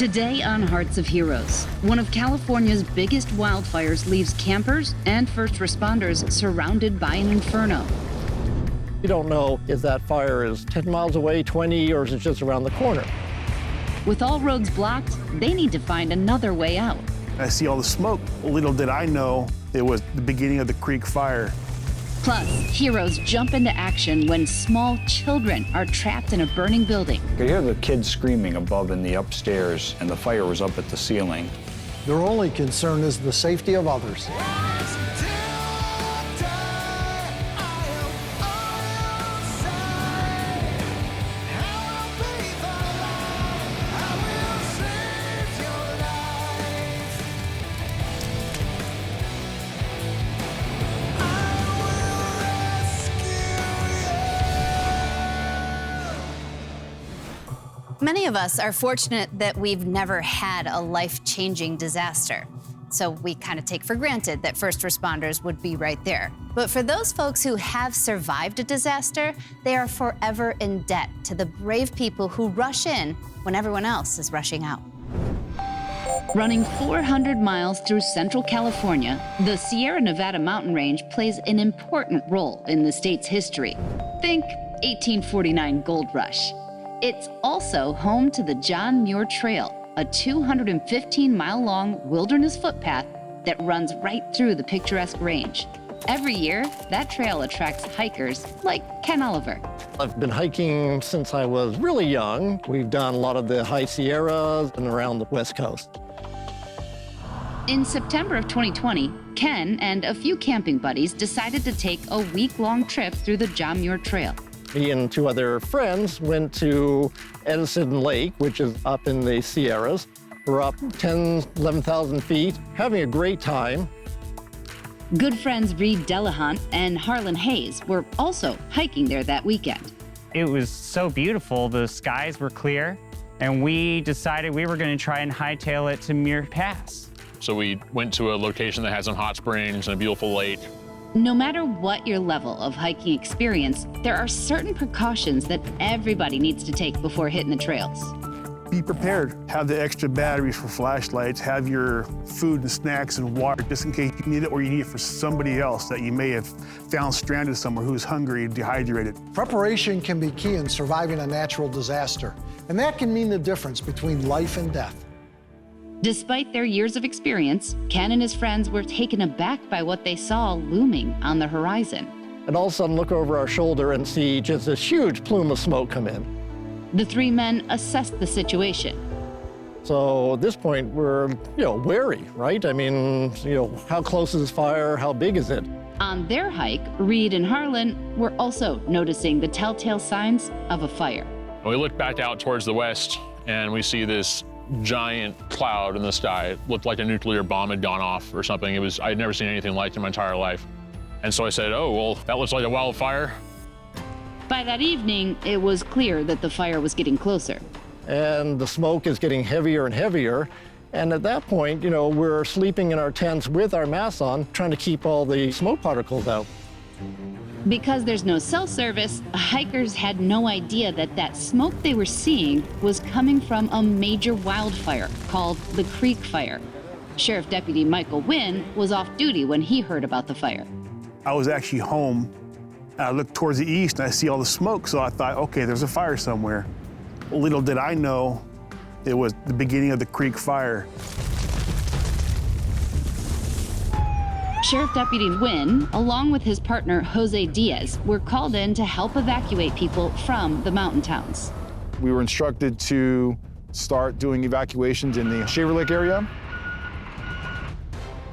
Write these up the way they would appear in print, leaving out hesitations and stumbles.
Today on Hearts of Heroes, one of California's biggest wildfires leaves campers and first responders surrounded by an inferno. You don't know if that fire is 10 miles away, 20, or is it just around the corner. With all roads blocked, they need to find another way out. I see all the smoke. Little did I know it was the beginning of the creek fire. Plus, heroes jump into action when small children are trapped in a burning building. You could hear the kids screaming above in the upstairs, and the fire was up at the ceiling. Their only concern is the safety of others. Many of us are fortunate that we've never had a life-changing disaster. So we kind of take for granted that first responders would be right there. But for those folks who have survived a disaster, they are forever in debt to the brave people who rush in when everyone else is rushing out. Running 400 miles through central California, the Sierra Nevada mountain range plays an important role in the state's history. Think 1849 gold rush. It's also home to the John Muir Trail, a 215-mile-long wilderness footpath that runs right through the picturesque range. Every year, that trail attracts hikers like Ken Oliver. I've been hiking since I was really young. We've done a lot of the high Sierras and around the West Coast. In September of 2020, Ken and a few camping buddies decided to take a week-long trip through the John Muir Trail. Me and two other friends went to Edison Lake, which is up in the Sierras. We're up 10, 11,000 feet, having a great time. Good friends Reed Delahunt and Harlan Hayes were also hiking there that weekend. It was so beautiful. The skies were clear, and we decided we were going to try and hightail it to Muir Pass. So we went to a location that had some hot springs and a beautiful lake. No matter what your level of hiking experience, there are certain precautions that everybody needs to take before hitting the trails. Be prepared. Have the extra batteries for flashlights. Have your food and snacks and water just in case you need it or you need it for somebody else that you may have found stranded somewhere who's hungry and dehydrated. Preparation can be key in surviving a natural disaster, and that can mean the difference between life and death. Despite their years of experience, Ken and his friends were taken aback by what they saw looming on the horizon. And all of a sudden look over our shoulder and see just this huge plume of smoke come in. The three men assessed the situation. So at this point, we're, wary, right? I mean, how close is this fire? How big is it? On their hike, Reed and Harlan were also noticing the telltale signs of a fire. We looked back out towards the west, and we see this giant cloud in the sky. It looked like a nuclear bomb had gone off or something. I'd never seen anything like it in my entire life. And so I said, oh, well, that looks like a wildfire. By that evening, it was clear that the fire was getting closer. And the smoke is getting heavier and heavier. And at that point, we're sleeping in our tents with our masks on, trying to keep all the smoke particles out. Because there's no cell service, hikers had no idea that smoke they were seeing was coming from a major wildfire called the Creek Fire. Sheriff Deputy Michael Wynn was off duty when he heard about the fire. I was actually home. I looked towards the east and I see all the smoke, so I thought, okay, there's a fire somewhere. Little did I know it was the beginning of the Creek Fire. Sheriff Deputy Wynn, along with his partner Jose Diaz, were called in to help evacuate people from the mountain towns. We were instructed to start doing evacuations in the Shaver Lake area.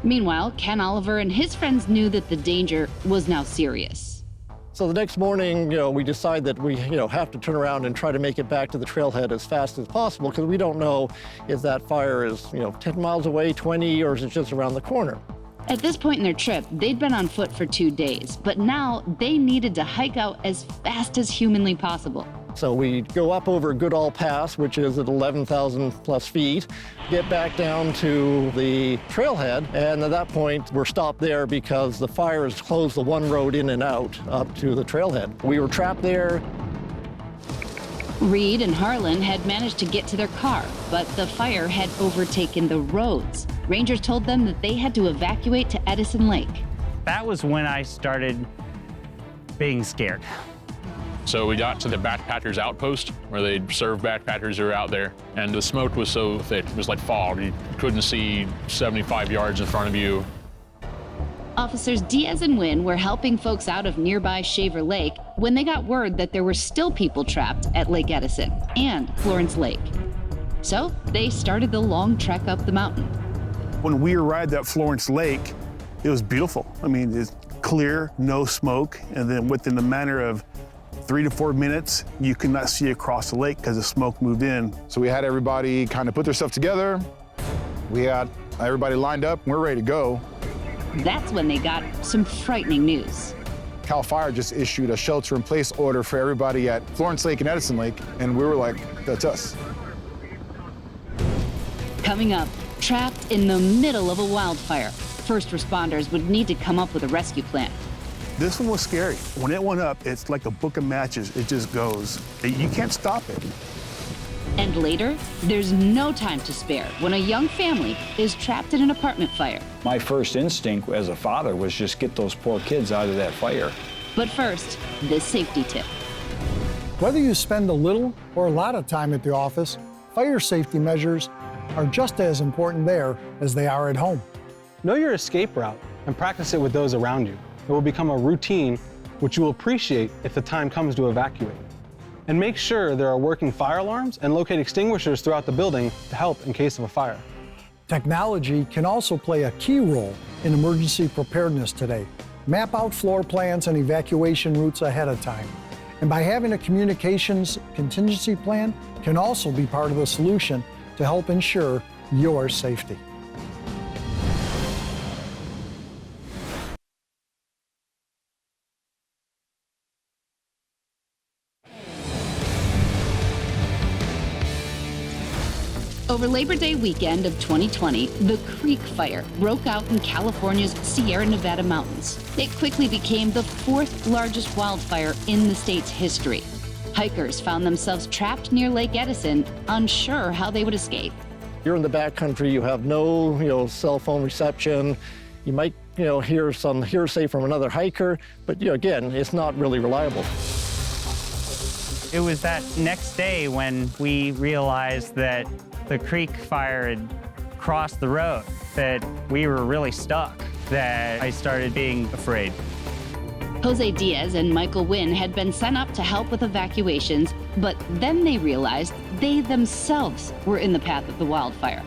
Meanwhile, Ken Oliver and his friends knew that the danger was now serious. So the next morning, we decide that we, have to turn around and try to make it back to the trailhead as fast as possible because we don't know if that fire is, 10 miles away, 20, or is it just around the corner. At this point in their trip, they'd been on foot for 2 days, but now they needed to hike out as fast as humanly possible. So we go up over Goodall Pass, which is at 11,000 plus feet, get back down to the trailhead, and at that point, we're stopped there because the fire has closed the one road in and out up to the trailhead. We were trapped there. Reed and Harlan had managed to get to their car, but the fire had overtaken the roads. Rangers told them that they had to evacuate to Edison Lake. That was when I started being scared. So we got to the backpackers outpost where they'd serve backpackers who were out there. And the smoke was so thick, it was like fog. You couldn't see 75 yards in front of you. Officers Diaz and Wynn were helping folks out of nearby Shaver Lake when they got word that there were still people trapped at Lake Edison and Florence Lake. So they started the long trek up the mountain. When we arrived at Florence Lake, it was beautiful. I mean, it's clear, no smoke, and then within a matter of 3 to 4 minutes, you could not see across the lake because the smoke moved in. So we had everybody kind of put their stuff together. We had everybody lined up, and we're ready to go. That's when they got some frightening news. Cal Fire just issued a shelter-in-place order for everybody at Florence Lake and Edison Lake, and we were like, that's us. Coming up, trapped in the middle of a wildfire, first responders would need to come up with a rescue plan. This one was scary. When it went up, it's like a book of matches. It just goes. You can't stop it. And later, there's no time to spare when a young family is trapped in an apartment fire. My first instinct as a father was just get those poor kids out of that fire. But first, this safety tip. Whether you spend a little or a lot of time at the office, fire safety measures are just as important there as they are at home. Know your escape route and practice it with those around you. It will become a routine which you will appreciate if the time comes to evacuate. And make sure there are working fire alarms and locate extinguishers throughout the building to help in case of a fire. Technology can also play a key role in emergency preparedness today. Map out floor plans and evacuation routes ahead of time. And by having a communications contingency plan can also be part of the solution to help ensure your safety. Over Labor Day weekend of 2020, the Creek Fire broke out in California's Sierra Nevada mountains. It quickly became the 4th largest wildfire in the state's history. Hikers found themselves trapped near Lake Edison, unsure how they would escape. You're in the backcountry, you have no, cell phone reception. You might, hear some hearsay from another hiker, but again, it's not really reliable. It was that next day when we realized that the Creek Fire had crossed the road, that we were really stuck, that I started being afraid. Jose Diaz and Michael Wynn had been sent up to help with evacuations, but then they realized they themselves were in the path of the wildfire.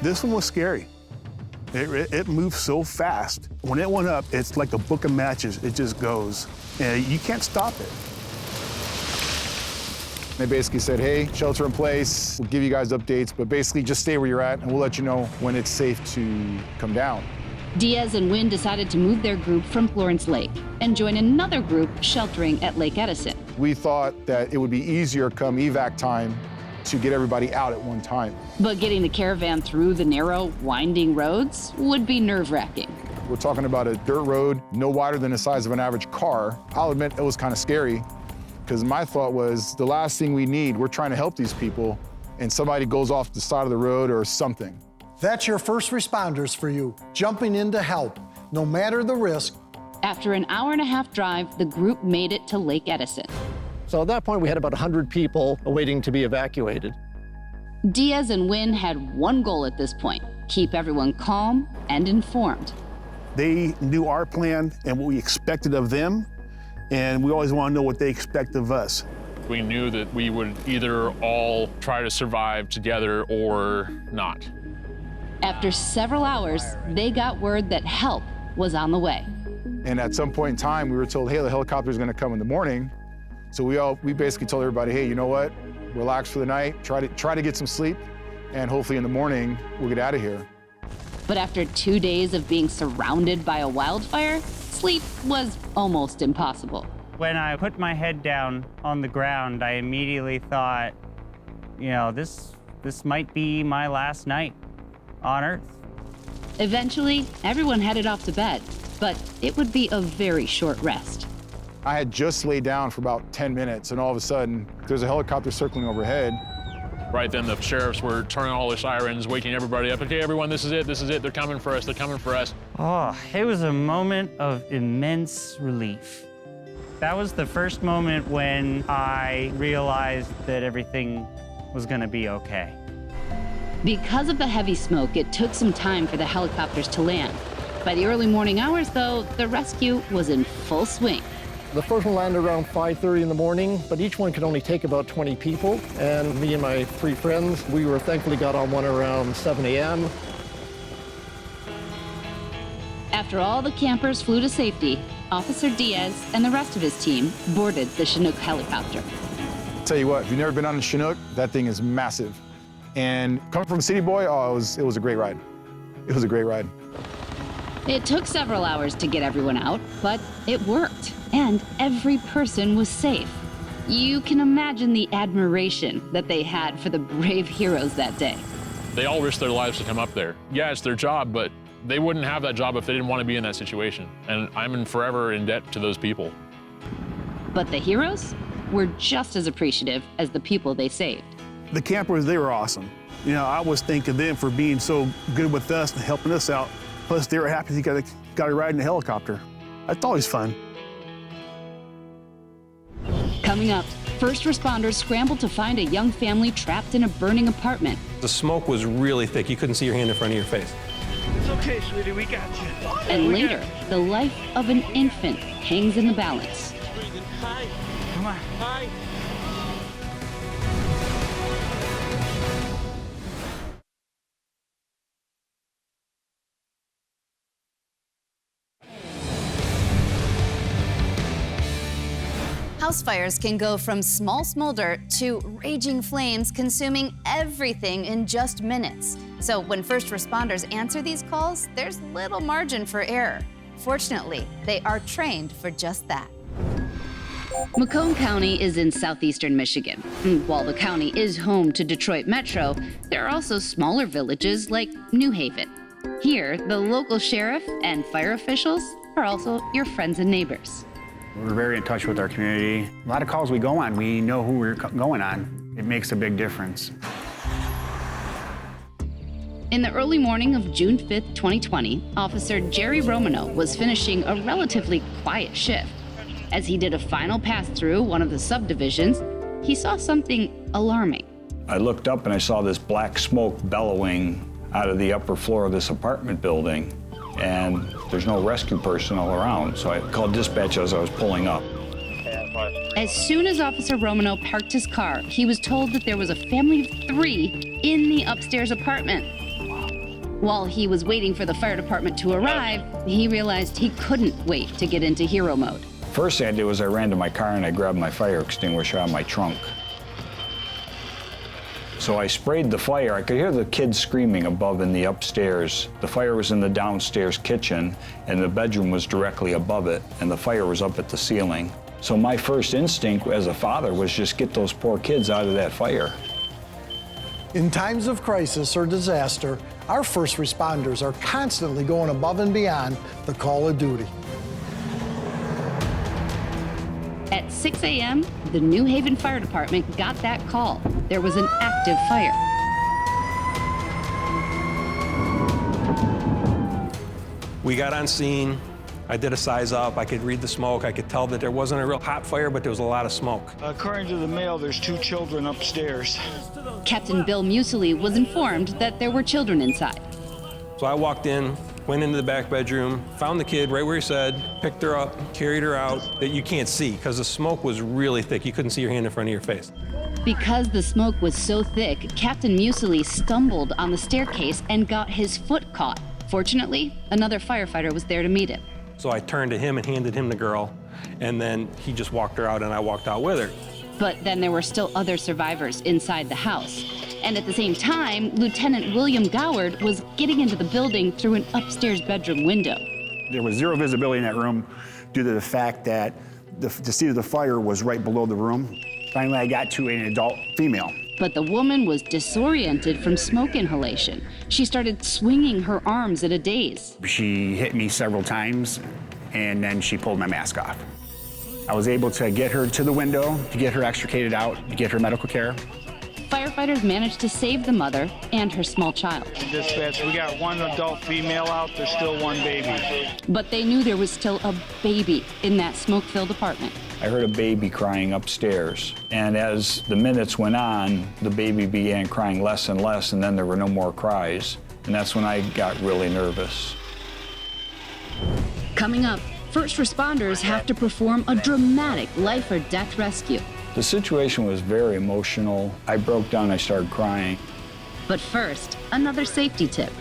This one was scary. It moved so fast. When it went up, it's like a book of matches. It just goes, and you can't stop it. They basically said, hey, shelter in place, we'll give you guys updates, but basically just stay where you're at and we'll let you know when it's safe to come down. Diaz and Wynn decided to move their group from Florence Lake and join another group sheltering at Lake Edison. We thought that it would be easier come evac time to get everybody out at one time. But getting the caravan through the narrow, winding roads would be nerve-wracking. We're talking about a dirt road, no wider than the size of an average car. I'll admit it was kind of scary, because my thought was the last thing we need, we're trying to help these people, and somebody goes off the side of the road or something. That's your first responders for you, jumping in to help, no matter the risk. After an hour-and-a-half drive, the group made it to Lake Edison. So at that point, we had about 100 people waiting to be evacuated. Diaz and Wynn had one goal at this point: keep everyone calm and informed. They knew our plan and what we expected of them, and we always want to know what they expect of us. We knew that we would either all try to survive together or not. After several hours, they got word that help was on the way. And at some point in time, we were told, hey, the helicopter's gonna come in the morning. So we basically told everybody, hey, you know what? Relax for the night, try to get some sleep, and hopefully in the morning, we'll get out of here. But after 2 days of being surrounded by a wildfire, sleep was almost impossible. When I put my head down on the ground, I immediately thought, this might be my last night on Earth. Eventually, everyone headed off to bed, but it would be a very short rest. I had just laid down for about 10 minutes, and all of a sudden, there's a helicopter circling overhead. Right then, the sheriffs were turning all the sirens, waking everybody up. Okay, everyone, this is it, they're coming for us, they're coming for us. Oh, it was a moment of immense relief. That was the first moment when I realized that everything was gonna be okay. Because of the heavy smoke, it took some time for the helicopters to land. By the early morning hours, though, the rescue was in full swing. The first one landed around 5:30 in the morning, but each one could only take about 20 people. And me and my 3 friends, we were thankfully got on one around 7 a.m. After all the campers flew to safety, Officer Diaz and the rest of his team boarded the Chinook helicopter. Tell you what, if you've never been on a Chinook, that thing is massive. And coming from a city boy, oh, it was a great ride. It was a great ride. It took several hours to get everyone out, but it worked, and every person was safe. You can imagine the admiration that they had for the brave heroes that day. They all risked their lives to come up there. Yeah, it's their job, but they wouldn't have that job if they didn't want to be in that situation. And I'm forever in debt to those people. But the heroes were just as appreciative as the people they saved. The campers, they were awesome. You know, I was thanking them for being so good with us and helping us out. Plus, they were happy they got a ride in a helicopter. That's always fun. Coming up, first responders scrambled to find a young family trapped in a burning apartment. The smoke was really thick. You couldn't see your hand in front of your face. It's okay, sweetie, we got you. And later, the life of an infant hangs in the balance. Breathing high. Come on. High. House fires can go from small smolder to raging flames consuming everything in just minutes. So when first responders answer these calls, there's little margin for error. Fortunately, they are trained for just that. Macomb County is in southeastern Michigan. While the county is home to Detroit Metro, there are also smaller villages like New Haven. Here, the local sheriff and fire officials are also your friends and neighbors. We're very in touch with our community. A lot of calls we go on, we know who we're going on. It makes a big difference. In the early morning of June 5th, 2020, Officer Jerry Romano was finishing a relatively quiet shift. As he did a final pass through one of the subdivisions, he saw something alarming. I looked up and I saw this black smoke bellowing out of the upper floor of this apartment building. And there's no rescue personnel around, so I called dispatch as I was pulling up. As soon as Officer Romano parked his car, he was told that there was a family of 3 in the upstairs apartment. While he was waiting for the fire department to arrive, he realized he couldn't wait to get into hero mode. First thing I did was I ran to my car and I grabbed my fire extinguisher out of my trunk. So I sprayed the fire. I could hear the kids screaming above in the upstairs. The fire was in the downstairs kitchen, and the bedroom was directly above it, and the fire was up at the ceiling. So my first instinct as a father was just get those poor kids out of that fire. In times of crisis or disaster, our first responders are constantly going above and beyond the call of duty. At 6 a.m., the New Haven Fire Department got that call. There was an active fire. We got on scene. I did a size up. I could read the smoke. I could tell that there wasn't a real hot fire, but there was a lot of smoke. According to the mail, there's 2 children upstairs. Captain Bill Musely was informed that there were children inside. So I walked in, went into the back bedroom, found the kid right where he said, picked her up, carried her out. That you can't see because the smoke was really thick. You couldn't see your hand in front of your face. Because the smoke was so thick, Captain Musely stumbled on the staircase and got his foot caught. Fortunately, another firefighter was there to meet him. So I turned to him and handed him the girl, and then he just walked her out and I walked out with her. But then there were still other survivors inside the house. And at the same time, Lieutenant William Goward was getting into the building through an upstairs bedroom window. There was zero visibility in that room due to the fact that the seat of the fire was right below the room. Finally, I got to an adult female. But the woman was disoriented from smoke inhalation. She started swinging her arms in a daze. She hit me several times, and then she pulled my mask off. I was able to get her to the window, to get her extricated out, to get her medical care. Firefighters managed to save the mother and her small child. Dispatch, we got one adult female out, there's still one baby. But they knew there was still a baby in that smoke-filled apartment. I heard a baby crying upstairs. And as the minutes went on, the baby began crying less and less, and then there were no more cries. And that's when I got really nervous. Coming up, first responders have to perform a dramatic life or death rescue. The situation was very emotional. I broke down, I started crying. But first, another safety tip.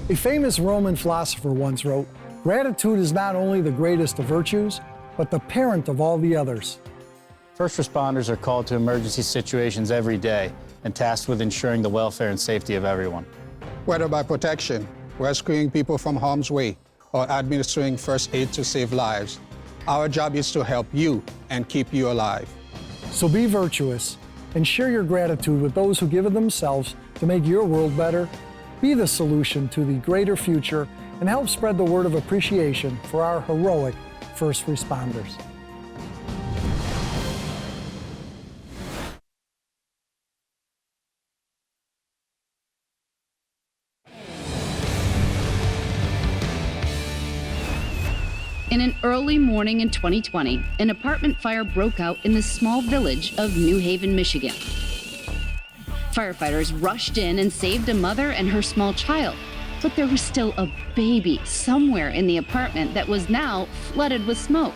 A famous Roman philosopher once wrote, "Gratitude is not only the greatest of virtues, but the parent of all the others." First responders are called to emergency situations every day and tasked with ensuring the welfare and safety of everyone. Whether by protection, rescuing people from harm's way, or administering first aid to save lives, our job is to help you and keep you alive. So be virtuous and share your gratitude with those who give of themselves to make your world better. Be the solution to the greater future and help spread the word of appreciation for our heroic first responders. In an early morning in 2020, an apartment fire broke out in the small village of New Haven, Michigan. Firefighters rushed in and saved a mother and her small child, but there was still a baby somewhere in the apartment that was now flooded with smoke.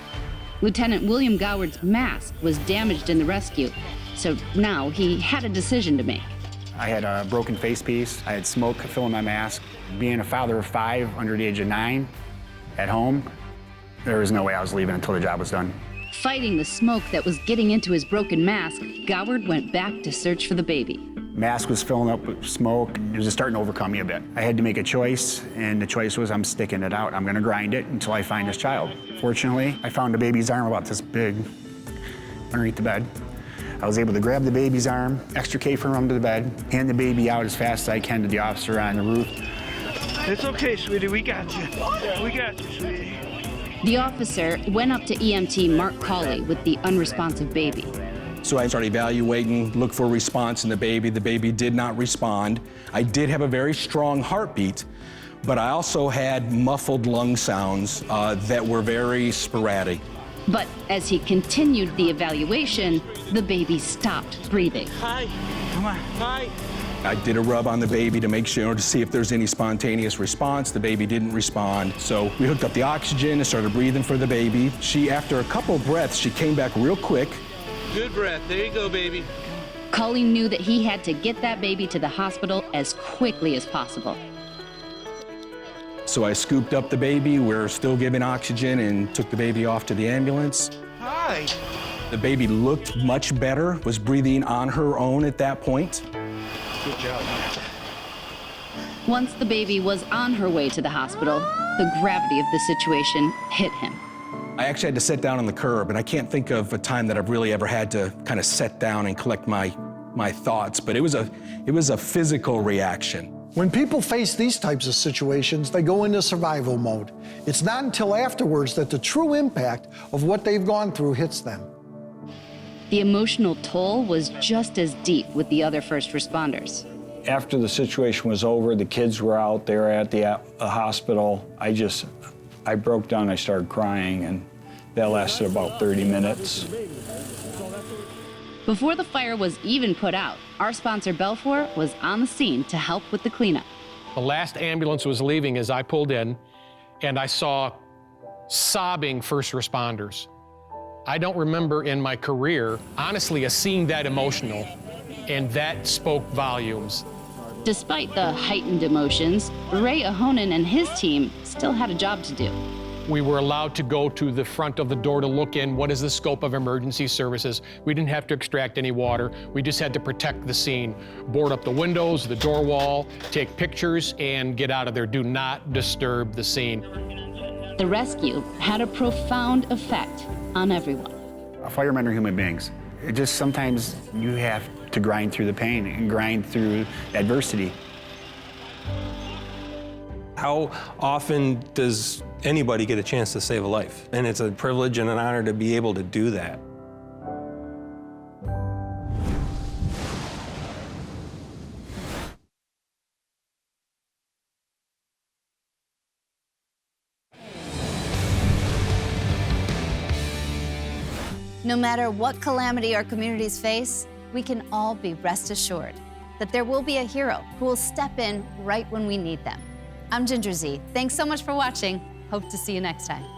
Lieutenant William Goward's mask was damaged in the rescue, so now he had a decision to make. I had a broken face piece. I had smoke filling my mask. Being a father of 5 under the age of 9 at home, there was no way I was leaving until the job was done. Fighting the smoke that was getting into his broken mask, Goward went back to search for the baby. Mask was filling up with smoke. It was just starting to overcome me a bit. I had to make a choice, and the choice was I'm sticking it out. I'm gonna grind it until I find this child. Fortunately, I found a baby's arm about this big underneath the bed. I was able to grab the baby's arm, extricate from under the bed, hand the baby out as fast as I can to the officer on the roof. It's okay, sweetie, we got you. We got you, sweetie. The officer went up to EMT Mark Cawley with the unresponsive baby. So I started evaluating, look for a response in the baby. The baby did not respond. I did have a very strong heartbeat, but I also had muffled lung sounds that were very sporadic. But as he continued the evaluation, the baby stopped breathing. Hi. Come on. Hi. I did a rub on the baby to make sure to see if there's any spontaneous response. The baby didn't respond. So we hooked up the oxygen and started breathing for the baby. She, after a couple breaths, she came back real quick. Good breath. There you go, baby. Cawley knew that he had to get that baby to the hospital as quickly as possible. So I scooped up the baby. We're still giving oxygen and took the baby off to the ambulance. Hi. The baby looked much better, was breathing on her own at that point. Good job. Once the baby was on her way to the hospital, the gravity of the situation hit him. I actually had to sit down on the curb, and I can't think of a time that I've really ever had to kind of sit down and collect my thoughts, but it was a physical reaction. When people face these types of situations, they go into survival mode. It's not until afterwards that the true impact of what they've gone through hits them. The emotional toll was just as deep with the other first responders. After the situation was over, the kids were out there at the hospital. I broke down, I started crying, and that lasted about 30 minutes. Before the fire was even put out, our sponsor Belfour was on the scene to help with the cleanup. The last ambulance was leaving as I pulled in, and I saw sobbing first responders. I don't remember in my career, honestly, a scene that emotional, and that spoke volumes. Despite the heightened emotions, Ray Ahonen and his team still had a job to do. We were allowed to go to the front of the door to look in. What is the scope of emergency services? We didn't have to extract any water. We just had to protect the scene, board up the windows, the door wall, take pictures, and get out of there. Do not disturb the scene. The rescue had a profound effect on everyone. Firemen are human beings. It just sometimes you have to grind through the pain and grind through adversity. How often does anybody get a chance to save a life? And it's a privilege and an honor to be able to do that. No matter what calamity our communities face, we can all be rest assured that there will be a hero who will step in right when we need them. I'm Ginger Zee. Thanks so much for watching. Hope to see you next time.